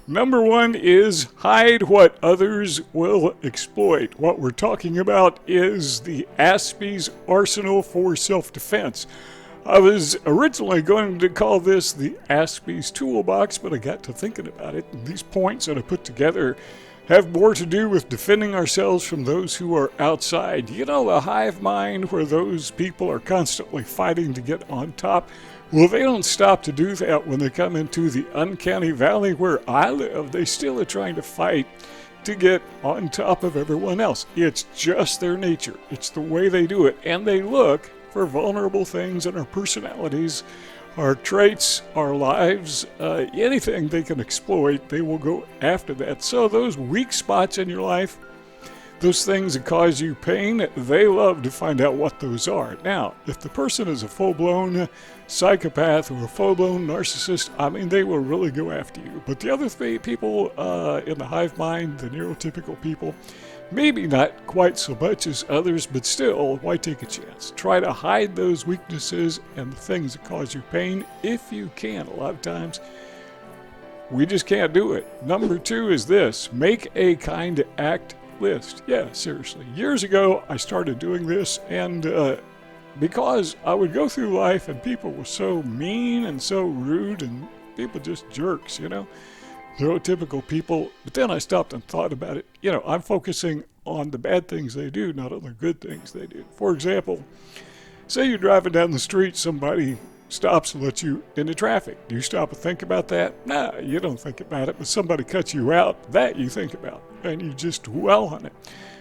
Number one is hide what others will exploit. What we're talking about is the Aspie's arsenal for self-defense. I was originally going to call this the Aspie's toolbox, but I got to thinking about it. And these points that I put together have more to do with defending ourselves from those who are outside. You know, the hive mind where those people are constantly fighting to get on top. Well, they don't stop to do that when they come into the uncanny valley where I live. They still are trying to fight to get on top of everyone else. It's just their nature. It's the way they do it. And they look for vulnerable things in our personalities, our traits, our lives, anything they can exploit, they will go after that. So those weak spots in your life, those things that cause you pain, they love to find out what those are. Now, if the person is a full-blown psychopath or a full-blown narcissist, I mean, they will really go after you. But the other three people in the hive mind, the neurotypical people, maybe not quite so much as others, but still, why take a chance? Try to hide those weaknesses and the things that cause you pain if you can. A lot of times, we just can't do it. Number two is this: make a kind act list. Yeah, seriously. Years ago, I started doing this, and because I would go through life and people were so mean and so rude and people just jerks, you know, neurotypical people. But then I stopped and thought about it. You know, I'm focusing on the bad things they do, not on the good things they do. For example, say you're driving down the street, somebody stops and lets you into traffic. Do you stop and think about that? Nah, you don't think about it. But somebody cuts you out, that you think about, and you just dwell on it.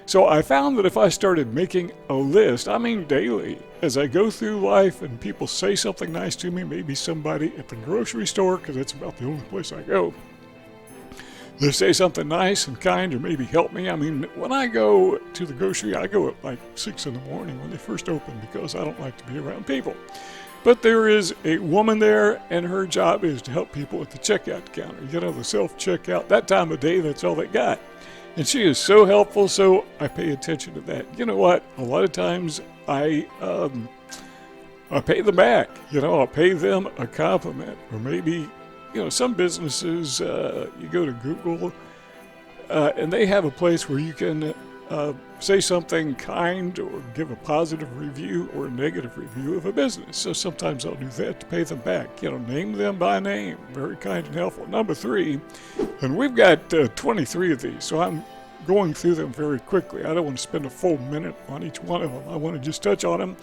So I found that if I started making a list, I mean daily, as I go through life and people say something nice to me, maybe somebody at the grocery store, because that's about the only place I go, they say something nice and kind or maybe help me. I mean, when I go to the grocery, I go at like 6 in the morning when they first open because I don't like to be around people. But there is a woman there, and her job is to help people at the checkout counter. You know, the self-checkout, that time of day, that's all they got. And she is so helpful, so I pay attention to that. You know what? A lot of times I pay them back. You know, I'll pay them a compliment. Or maybe, you know, some businesses, you go to Google, and they have a place where you can say something kind or give a positive review or a negative review of a business. So sometimes I'll do that to pay them back. You know, name them by name. Very kind and helpful. Number three, and we've got 23 of these, so I'm going through them very quickly. I don't want to spend a full minute on each one of them. I want to just touch on them.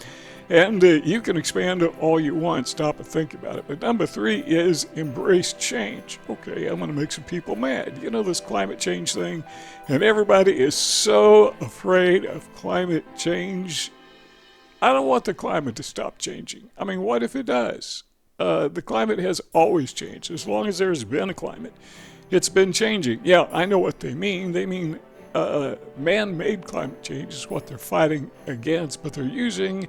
And you can expand all you want, stop and think about it. But number three is embrace change. Okay, I'm going to make some people mad. You know, this climate change thing, and everybody is so afraid of climate change. I don't want the climate to stop changing. I mean, what if it does? The climate has always changed. As long as there's been a climate, it's been changing. Yeah, I know what they mean. They mean man-made climate change is what they're fighting against, but they're using,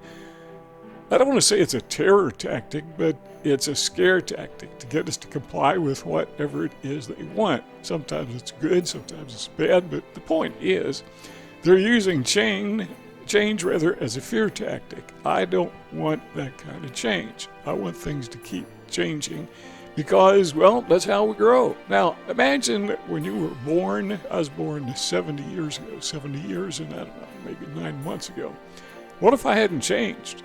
I don't want to say it's a terror tactic, but it's a scare tactic to get us to comply with whatever it is they want. Sometimes it's good, sometimes it's bad, but the point is they're using change as a fear tactic. I don't want that kind of change. I want things to keep changing because, well, that's how we grow. Now, imagine when you were born. I was born 70 years ago, 70 years and I don't know, maybe 9 months ago. What if I hadn't changed?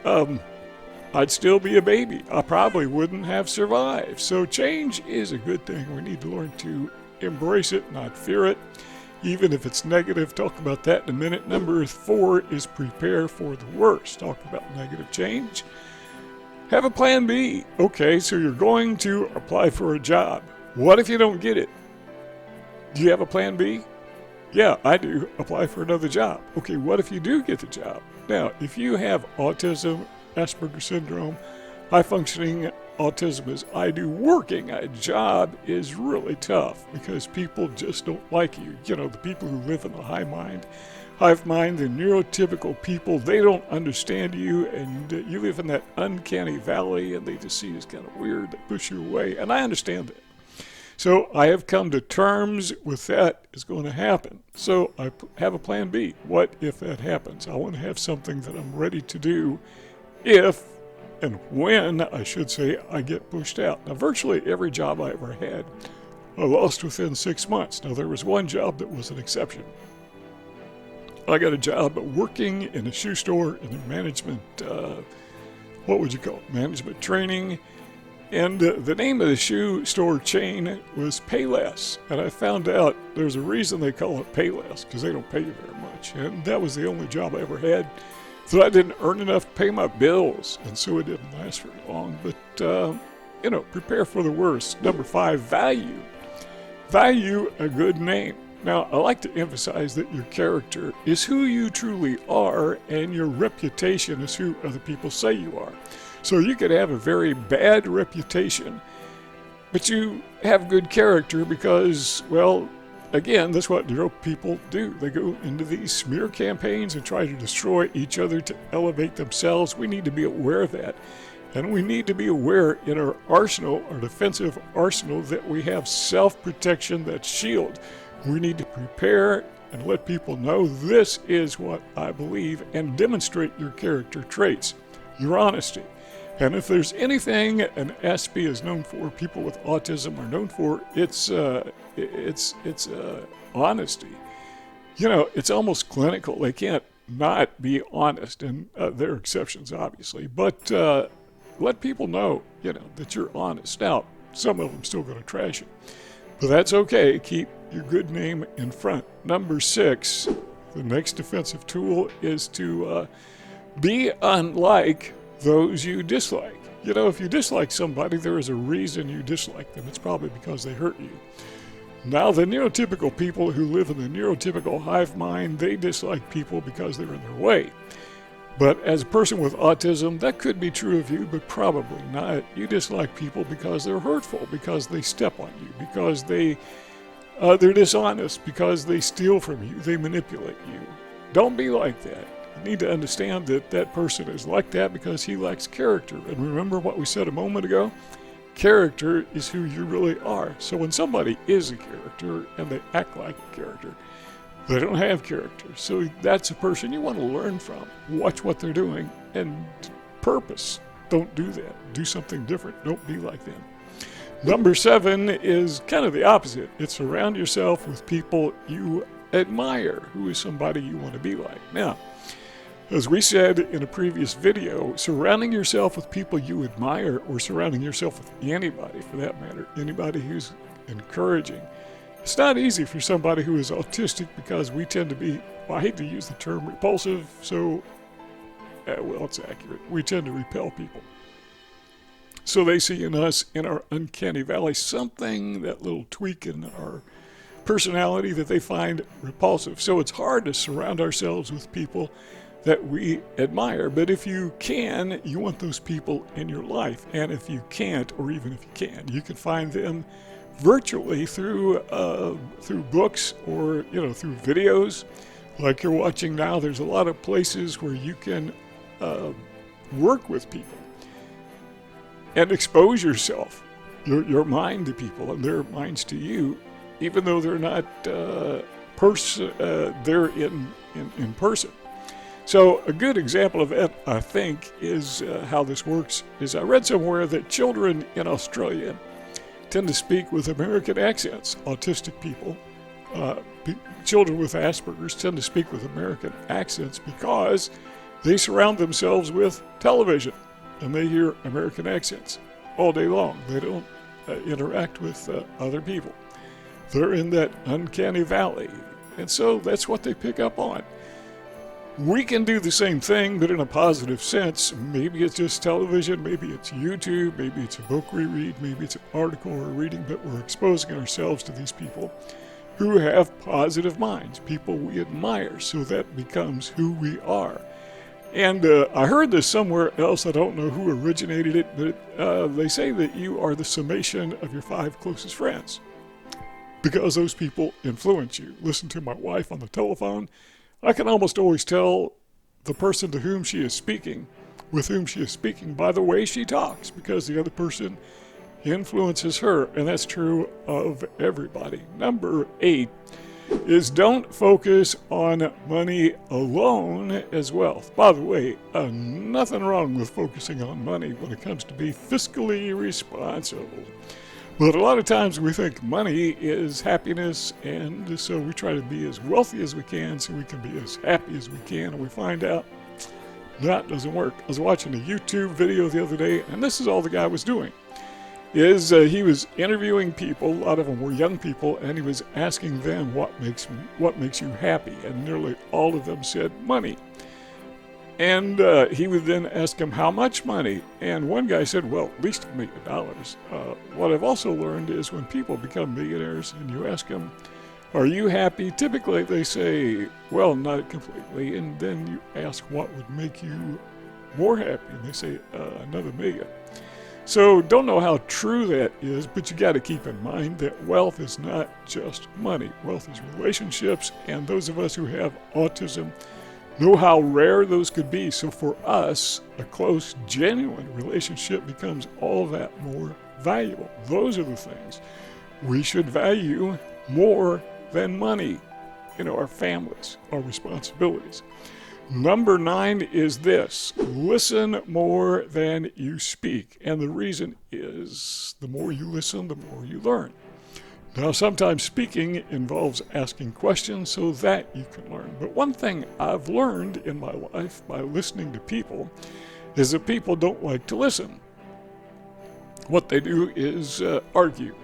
I'd still be a baby. I probably wouldn't have survived. So change is a good thing. We need to learn to embrace it, not fear it, even if it's negative. Talk about that in a minute. Number four is prepare for the worst. Talk about negative change. Have a plan B. Okay, so you're going to apply for a job. What if you don't get it? Do you have a plan B? Yeah, I do. Apply for another job. Okay, what if you do get the job? Now, if you have autism, Asperger's syndrome, high-functioning autism as I do, working a job is really tough because people just don't like you. You know, the people who live in the hive mind, the neurotypical people, they don't understand you, and you live in that uncanny valley, and they just see you as kind of weird. They push you away, and I understand that. So I have come to terms with that is going to happen. So I have a plan B. What if that happens? I want to have something that I'm ready to do if and when, I should say, I get pushed out. Now, virtually every job I ever had, I lost within 6 months. Now, there was one job that was an exception. I got a job working in a shoe store in a management, what would you call it? Management training. And the name of the shoe store chain was Payless. And I found out there's a reason they call it Payless, because they don't pay you very much. And that was the only job I ever had that I didn't earn enough to pay my bills. And so it didn't last very long. But, prepare for the worst. Number 5, value. Value a good name. Now, I like to emphasize that your character is who you truly are, and your reputation is who other people say you are. So you could have a very bad reputation, but you have good character because, well, again, that's what people do. They go into these smear campaigns and try to destroy each other to elevate themselves. We need to be aware of that. And we need to be aware in our arsenal, our defensive arsenal, that we have self-protection, that shield. We need to prepare and let people know this is what I believe, and demonstrate your character traits, your honesty. And if there's anything an Aspie is known for, people with autism are known for, it's honesty. It's almost clinical. They can't not be honest, and there are exceptions, obviously. But let people know, that you're honest. Now, some of them still going to trash you, but that's okay. Keep your good name in front. Number 6, the next defensive tool is to be unlike those you dislike. If you dislike somebody, there is a reason you dislike them. It's probably because they hurt you. Now, the neurotypical people who live in the neurotypical hive mind, they dislike people because they're in their way. But as a person with autism, that could be true of you, but probably not. You dislike people because they're hurtful, because they step on you, because they're dishonest, because they steal from you, they manipulate you. Don't be like that. You need to understand that that person is like that because he lacks character. And remember what we said a moment ago? Character is who you really are. So when somebody is a character and they act like a character, they don't have character. So that's a person you want to learn from. Watch what they're doing and purpose. Don't do that. Do something different. Don't be like them. Number 7 is kind of the opposite. It's surround yourself with people you admire. Who is somebody you want to be like? Now, as we said in a previous video, surrounding yourself with people you admire, or surrounding yourself with anybody for that matter, anybody who's encouraging. It's not easy for somebody who is autistic because we tend to be, I hate to use the term repulsive, so, it's accurate. We tend to repel people. So they see in us, in our uncanny valley, something, that little tweak in our personality that they find repulsive. So it's hard to surround ourselves with people that we admire. But if you can, you want those people in your life. And if you can't, or even if you can, you can find them virtually through books, or through videos like you're watching now. There's a lot of places where you can work with people and expose yourself, your mind to people and their minds to you, even though they're not they're in person. So a good example of that, I think, is how this works. Is I read somewhere that children in Australia tend to speak with American accents. Autistic people, children with Asperger's, tend to speak with American accents because they surround themselves with television and they hear American accents all day long. They don't interact with other people. They're in that uncanny valley. And so that's what they pick up on. We can do the same thing, but in a positive sense. Maybe it's just television, maybe it's YouTube, maybe it's a book we read, maybe it's an article we're reading, but we're exposing ourselves to these people who have positive minds, people we admire, so that becomes who we are. And I heard this somewhere else, I don't know who originated it, but they say that you are the summation of your 5 closest friends, because those people influence you. Listen to my wife on the telephone. I can almost always tell the person to whom she is speaking, with whom she is speaking, by the way she talks, because the other person influences her, and that's true of everybody. Number 8 is don't focus on money alone as wealth. By the way, nothing wrong with focusing on money when it comes to be fiscally responsible. But a lot of times we think money is happiness, and so we try to be as wealthy as we can so we can be as happy as we can, and we find out that doesn't work. I was watching a YouTube video the other day, and this is all the guy was doing. He was interviewing people, a lot of them were young people, and he was asking them what makes you happy, and nearly all of them said money. And he would then ask him how much money, and one guy said, well, at least $1 million. What I've also learned is when people become millionaires and you ask them, are you happy? Typically they say, well, not completely, and then you ask what would make you more happy, and they say another $1 million. So don't know how true that is, but you got to keep in mind that wealth is not just money. Wealth is relationships, and those of us who have autism know how rare those could be. So for us, a close, genuine relationship becomes all that more valuable. Those are the things we should value more than money. Our families, our responsibilities. Number 9 is this: listen more than you speak. And the reason is the more you listen, the more you learn. Now, sometimes speaking involves asking questions so that you can learn. But one thing I've learned in my life by listening to people is that people don't like to listen. What they do is argue.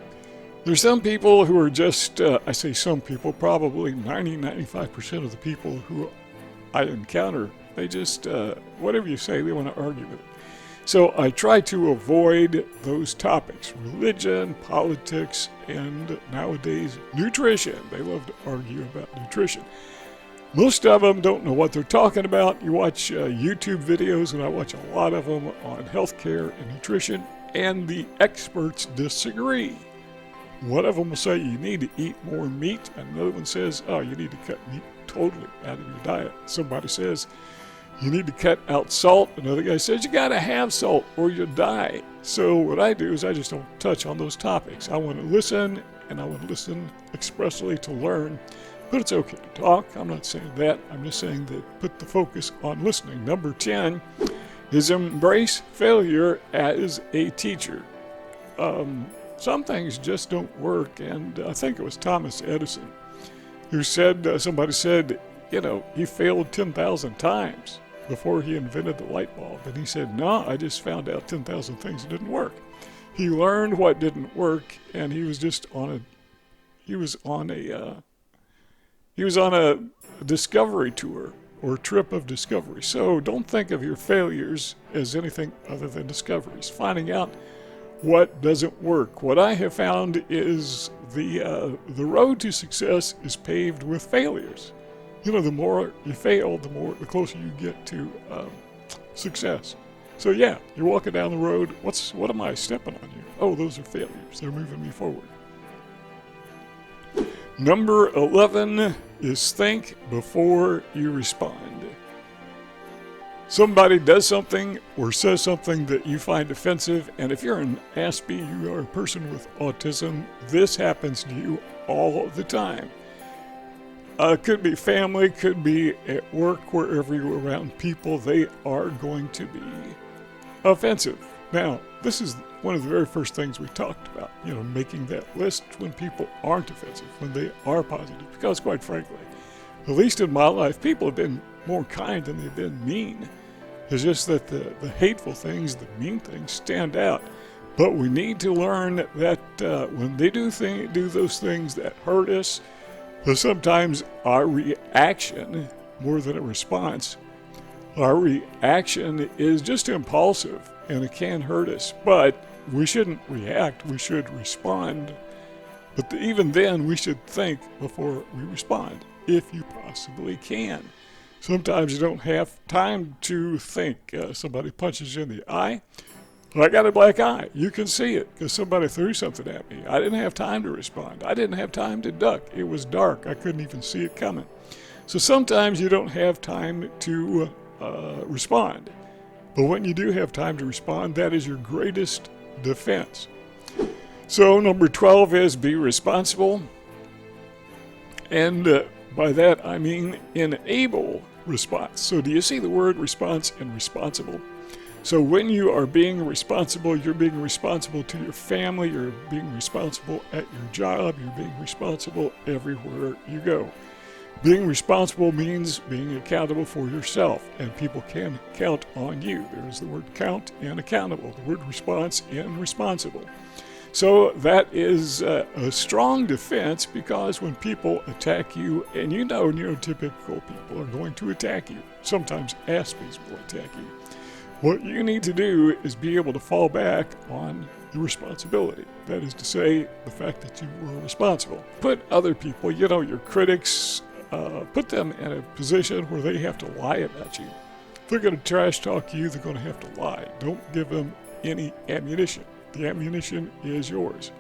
There's some people who are just, I say some people, probably 95% of the people who I encounter, they just, whatever you say, they want to argue with it. So I try to avoid those topics: religion, politics, and nowadays nutrition. They love to argue about nutrition. Most of them don't know what they're talking about. You watch YouTube videos, and I watch a lot of them on healthcare and nutrition, and the experts disagree. One of them will say you need to eat more meat, and another one says, oh, you need to cut meat totally out of your diet. Somebody says you need to cut out salt. Another guy says you got to have salt or you'll die. So what I do is I just don't touch on those topics. I want to listen, and I want to listen expressly to learn. But it's okay to talk. I'm not saying that. I'm just saying that put the focus on listening. Number 10 is embrace failure as a teacher. Some things just don't work, and I think it was Thomas Edison who said, somebody said, he failed 10,000 times before he invented the light bulb. And he said, no, I just found out 10,000 things that didn't work. He learned what didn't work, and he was just on a discovery tour or trip of discovery. So don't think of your failures as anything other than discoveries, finding out what doesn't work. What I have found is the road to success is paved with failures. The more you fail, the closer you get to success. So yeah, you're walking down the road. What am I stepping on here? Oh, those are failures. They're moving me forward. Number 11 is think before you respond. Somebody does something or says something that you find offensive, and if you're an Aspie, you are a person with autism, this happens to you all the time. Could be family, could be at work, wherever you're around people, they are going to be offensive. Now, this is one of the very first things we talked about, making that list when people aren't offensive, when they are positive. Because quite frankly, at least in my life, people have been more kind than they've been mean. It's just that the hateful things, the mean things stand out. But we need to learn that when they do those things that hurt us, sometimes our reaction, more than a response, our reaction is just impulsive, and it can hurt us. But we shouldn't react, we should respond. But even then, we should think before we respond, if you possibly can. Sometimes you don't have time to think. Somebody punches you in the eye. I got a black eye. You can see it because somebody threw something at me. I didn't have time to respond. I didn't have time to duck. It was dark. I couldn't even see it coming. So sometimes you don't have time to respond. But when you do have time to respond, that is your greatest defense. So number 12 is be responsible. And by that I mean enable response. So do you see the word response and responsible? So when you are being responsible, you're being responsible to your family, you're being responsible at your job, you're being responsible everywhere you go. Being responsible means being accountable for yourself, and people can count on you. There's the word count and accountable, the word response and responsible. So that is a strong defense, because when people attack you, and you know neurotypical people are going to attack you, sometimes Aspies will attack you, what you need to do is be able to fall back on the responsibility. That is to say, the fact that you were responsible. Put other people, your critics, put them in a position where they have to lie about you. If they're going to trash talk you, they're going to have to lie. Don't give them any ammunition. The ammunition is yours.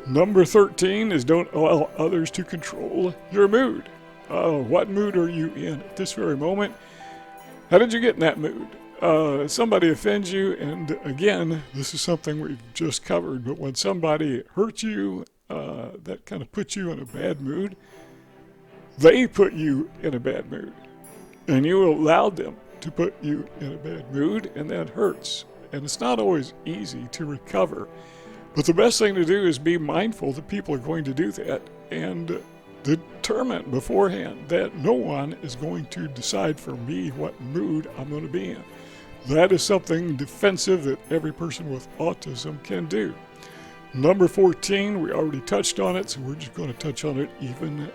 Number 13 is don't allow others to control your mood. What mood are you in at this very moment? How did you get in that mood? Somebody offends you, and again, this is something we've just covered, but when somebody hurts you, that kind of puts you in a bad mood, they put you in a bad mood, and you allowed them to put you in a bad mood, and that hurts. And it's not always easy to recover, but the best thing to do is be mindful that people are going to do that, and determine beforehand that no one is going to decide for me what mood I'm going to be in. That is something defensive that every person with autism can do. Number 14, we already touched on it, so we're just going to touch on it even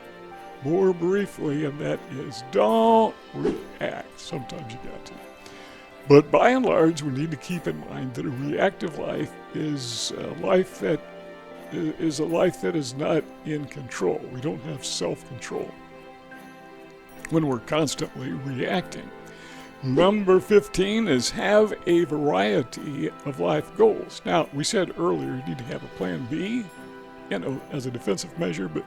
more briefly, and that is don't react. Sometimes you got to. But by and large, we need to keep in mind that a reactive life is a life that is not in control. We don't have self-control when we're constantly reacting. Number 15 is have a variety of life goals. Now, we said earlier you need to have a plan B, as a defensive measure, but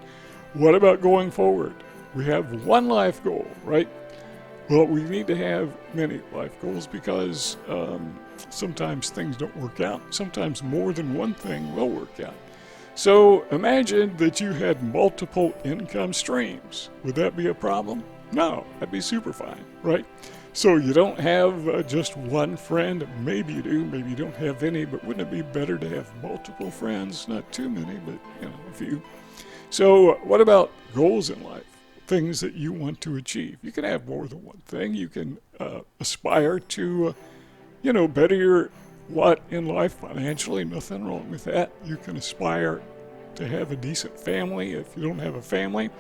what about going forward? We have one life goal, right? Well, we need to have many life goals, because sometimes things don't work out. Sometimes more than one thing will work out. So imagine that you had multiple income streams. Would that be a problem? No, that'd be super fine, right? So you don't have just one friend. Maybe you do, maybe you don't have any, but wouldn't it be better to have multiple friends? Not too many, but a few. So what about goals in life? Things that you want to achieve. You can have more than one thing. You can aspire to, better your lot in life financially. Nothing wrong with that. You can aspire to have a decent family if you don't have a family,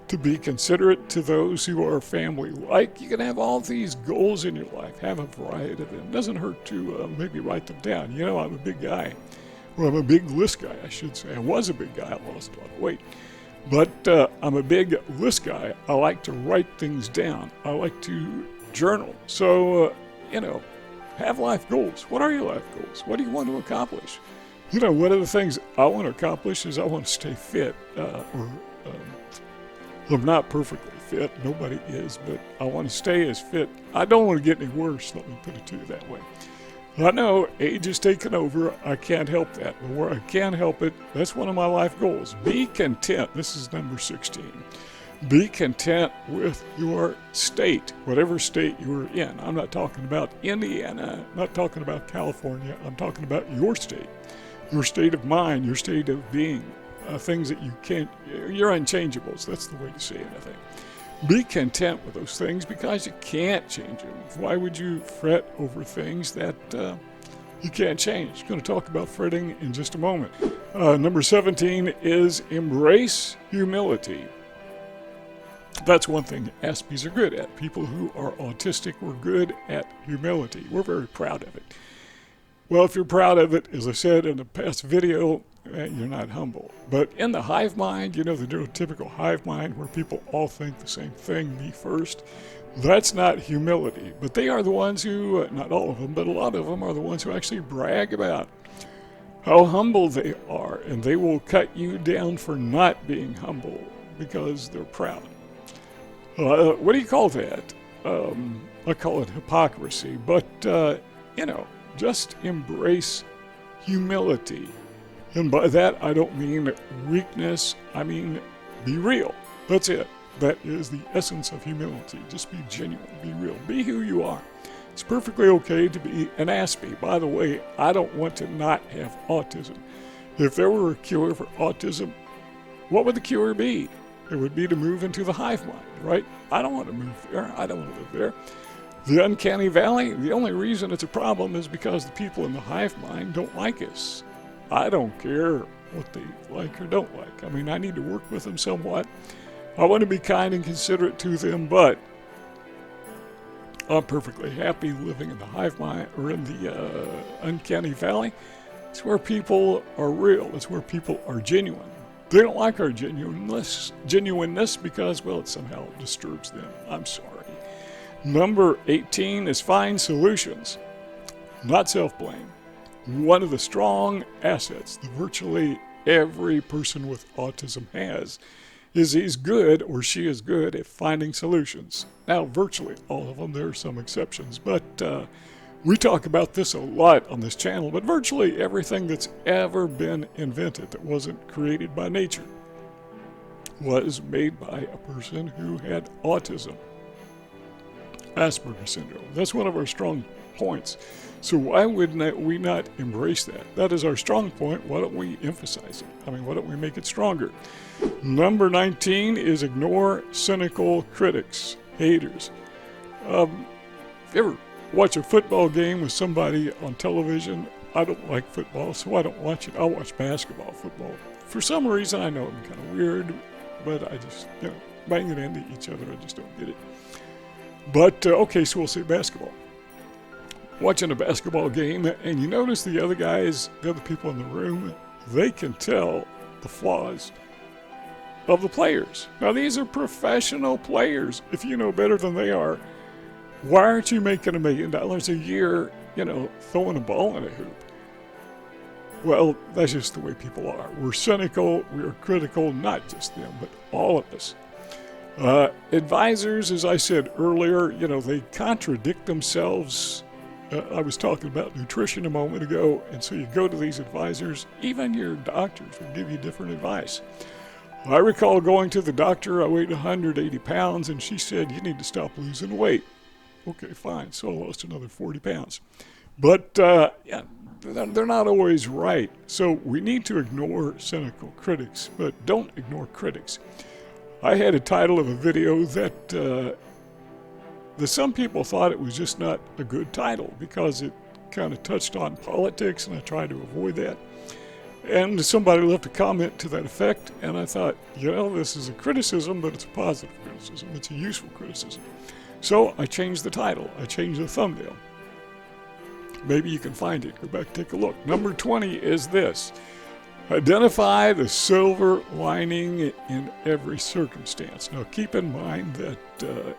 to be considerate to those who are family-like. You can have all these goals in your life. Have a variety of them. It doesn't hurt to maybe write them down. I'm a big guy. Well, I'm a big list guy, I should say. I was a big guy. I lost a lot of weight. But I'm a big list guy. I like to write things down. I like to journal. So, have life goals. What are your life goals? What do you want to accomplish? One of the things I want to accomplish is I want to stay fit. I'm not perfectly fit. Nobody is, but I want to stay as fit. I don't want to get any worse. Let me put it to you that way. I know age is taking over. I can't help that. But where I can help it, that's one of my life goals. Be content. This is number 16. Be content with your state, whatever state you're in. I'm not talking about Indiana. I'm not talking about California. I'm talking about your state of mind, your state of being, things that you can't, you're unchangeables. That's the way to say it, I think. Be content with those things, because you can't change them. Why would you fret over things that you can't change? I'm going to talk about fretting in just a moment. Number 17 is embrace humility. That's one thing Aspies are good at. People who are autistic were good at humility. We're very proud of it. Well, if you're proud of it, as I said in the past video, you're not humble. But in the hive mind, the neurotypical hive mind where people all think the same thing, me first, that's not humility. But they are the ones who, not all of them, but a lot of them are the ones who actually brag about how humble they are. And they will cut you down for not being humble because they're proud. What do you call that? I call it hypocrisy. But, just embrace humility. And by that, I don't mean weakness. I mean, be real. That's it. That is the essence of humility. Just be genuine. Be real. Be who you are. It's perfectly okay to be an Aspie. By the way, I don't want to not have autism. If there were a cure for autism, what would the cure be? It would be to move into the hive mind, right? I don't want to move there. I don't want to live there. The uncanny valley, the only reason it's a problem is because the people in the hive mind don't like us. I don't care what they like or don't like. I mean, I need to work with them somewhat. I want to be kind and considerate to them, but I'm perfectly happy living in the hive mind or in the uncanny valley. It's where people are real. It's where people are genuine. They don't like our genuineness because, well, it somehow disturbs them. I'm sorry. Number 18 is find solutions, not self-blame. One of the strong assets that virtually every person with autism has is he's good or she is good at finding solutions. Now, virtually all of them, there are some exceptions, but we talk about this a lot on this channel, but virtually everything that's ever been invented that wasn't created by nature was made by a person who had autism. Asperger's syndrome. That's one of our strong points. So why would we not embrace that? That is our strong point. Why don't we emphasize it? I mean, why don't we make it stronger? Number 19 is ignore cynical critics, haters. If you ever watch a football game with somebody on television, I don't like football, so I don't watch it. I'll watch basketball, football. For some reason, I know I'm kind of weird, but I just, banging into each other, I just don't get it. But, okay, so we'll say basketball. Watching a basketball game, and you notice the other guys, the other people in the room, they can tell the flaws of the players. Now, these are professional players. If you know better than they are, why aren't you making $1 million a year, throwing a ball in a hoop? Well, that's just the way people are. We're cynical, we're critical, not just them, but all of us. Advisors, as I said earlier, they contradict themselves. I was talking about nutrition a moment ago, and so you go to these advisors, even your doctors will give you different advice. I recall going to the doctor, I weighed 180 pounds, and she said, you need to stop losing weight. Okay, fine, so I lost another 40 pounds. But, they're not always right. So we need to ignore cynical critics, but don't ignore critics. I had a title of a video that some people thought it was just not a good title because it kind of touched on politics, and I tried to avoid that. And somebody left a comment to that effect, and I thought, this is a criticism, but it's a positive criticism. It's a useful criticism. So I changed the title. I changed the thumbnail. Maybe you can find it. Go back and take a look. Number 20 is this. Identify the silver lining in every circumstance. Now, keep in mind that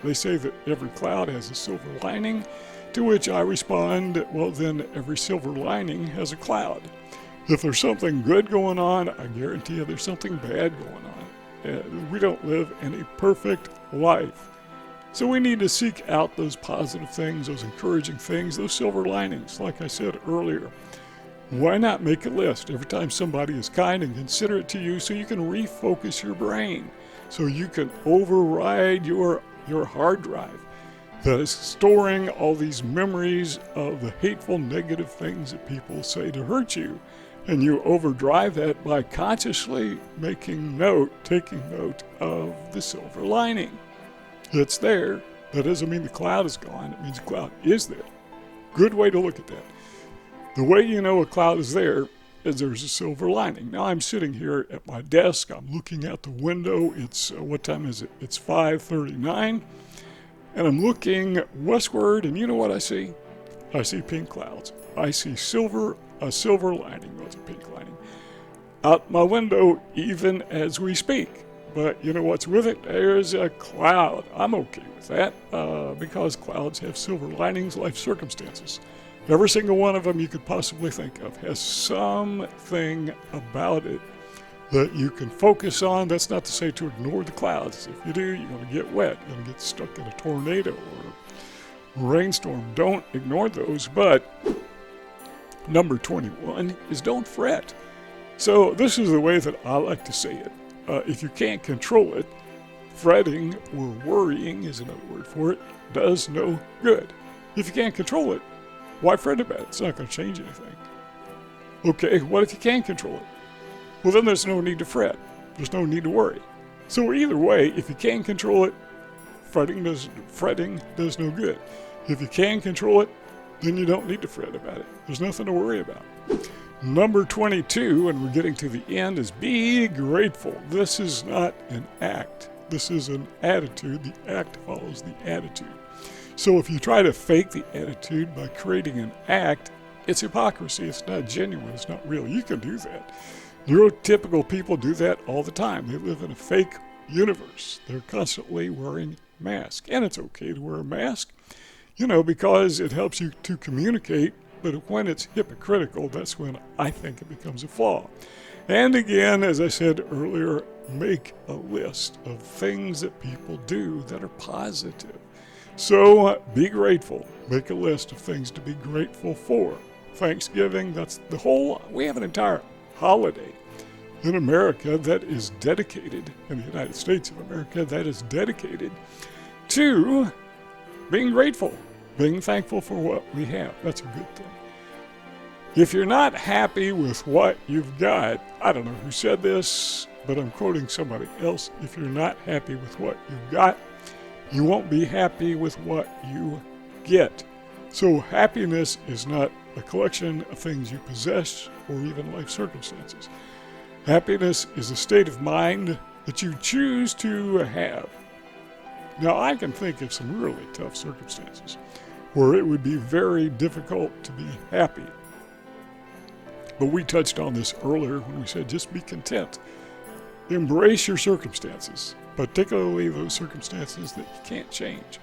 they say that every cloud has a silver lining, to which I respond, well, then every silver lining has a cloud. If there's something good going on, I guarantee you there's something bad going on. We don't live in a perfect life. So we need to seek out those positive things, those encouraging things, those silver linings, like I said earlier. Why not make a list every time somebody is kind and considerate to you so you can refocus your brain, so you can override your hard drive that is storing all these memories of the hateful, negative things that people say to hurt you. And you overdrive that by consciously taking note of the silver lining. It's there. That doesn't mean the cloud is gone. It means the cloud is there. Good way to look at that. The way you know a cloud is there is there's a silver lining. Now I'm sitting here at my desk. I'm looking out the window. It's, what time is it? It's 5:39. And I'm looking westward, and you know what I see? I see pink clouds. I see a silver lining. That's a pink lining. Out my window even as we speak. But you know what's with it? There's a cloud. I'm okay with that because clouds have silver linings, life circumstances. Every single one of them you could possibly think of has something about it that you can focus on. That's not to say to ignore the clouds. If you do, you're going to get wet. You're going to get stuck in a tornado or a rainstorm. Don't ignore those. But number 21 is don't fret. So this is the way that I like to say it. If you can't control it, fretting or worrying is another word for it, does no good. If you can't control it, why fret about it? It's not going to change anything. Okay, what if you can control it? Well, then there's no need to fret. There's no need to worry. So either way, if you can control it, fretting does no good. If you can control it, then you don't need to fret about it. There's nothing to worry about. Number 22, and we're getting to the end, is be grateful. This is not an act. This is an attitude. The act follows the attitude. So if you try to fake the attitude by creating an act, it's hypocrisy. It's not genuine. It's not real. You can do that. Neurotypical people do that all the time. They live in a fake universe. They're constantly wearing masks. And it's okay to wear a mask, because it helps you to communicate. But when it's hypocritical, that's when I think it becomes a flaw. And again, as I said earlier, make a list of things that people do that are positive. So be grateful. Make a list of things to be grateful for. Thanksgiving, we have an entire holiday in America that is dedicated, in the United States of America, that is dedicated to being grateful, being thankful for what we have. That's a good thing. If you're not happy with what you've got, I don't know who said this, but I'm quoting somebody else. If you're not happy with what you've got, you won't be happy with what you get. So happiness is not a collection of things you possess or even life circumstances. Happiness is a state of mind that you choose to have. Now, I can think of some really tough circumstances where it would be very difficult to be happy. But we touched on this earlier when we said just be content. Embrace your circumstances, particularly those circumstances that you can't change.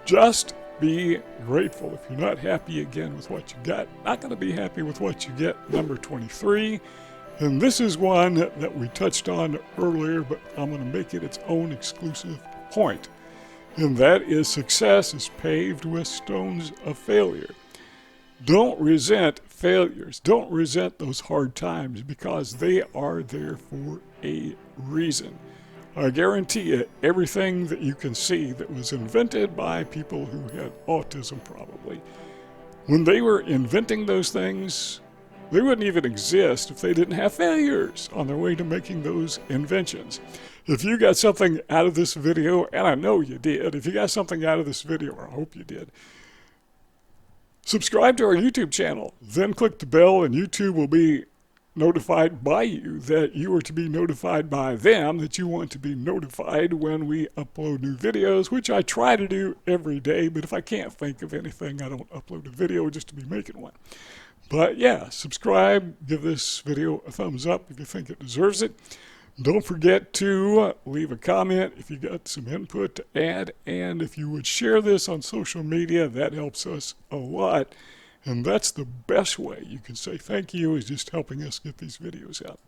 Just be grateful. If you're not happy again with what you got, not going to be happy with what you get. Number 23. And this is one that we touched on earlier, but I'm going to make it its own exclusive point. And that is success is paved with stones of failure. Don't resent failures. Don't resent those hard times because they are there for a reason. I guarantee you, everything that you can see that was invented by people who had autism probably, when they were inventing those things, they wouldn't even exist if they didn't have failures on their way to making those inventions. If you got something out of this video, and I know you did, if you got something out of this video, or I hope you did, subscribe to our YouTube channel, then click the bell and YouTube will be notified by you that you are to be notified by them, that you want to be notified when we upload new videos, which I try to do every day, but if I can't think of anything, I don't upload a video just to be making one. But yeah, subscribe, give this video a thumbs up if you think it deserves it. Don't forget to leave a comment if you got some input to add, and if you would share this on social media, that helps us a lot. And that's the best way you can say thank you, is just helping us get these videos out.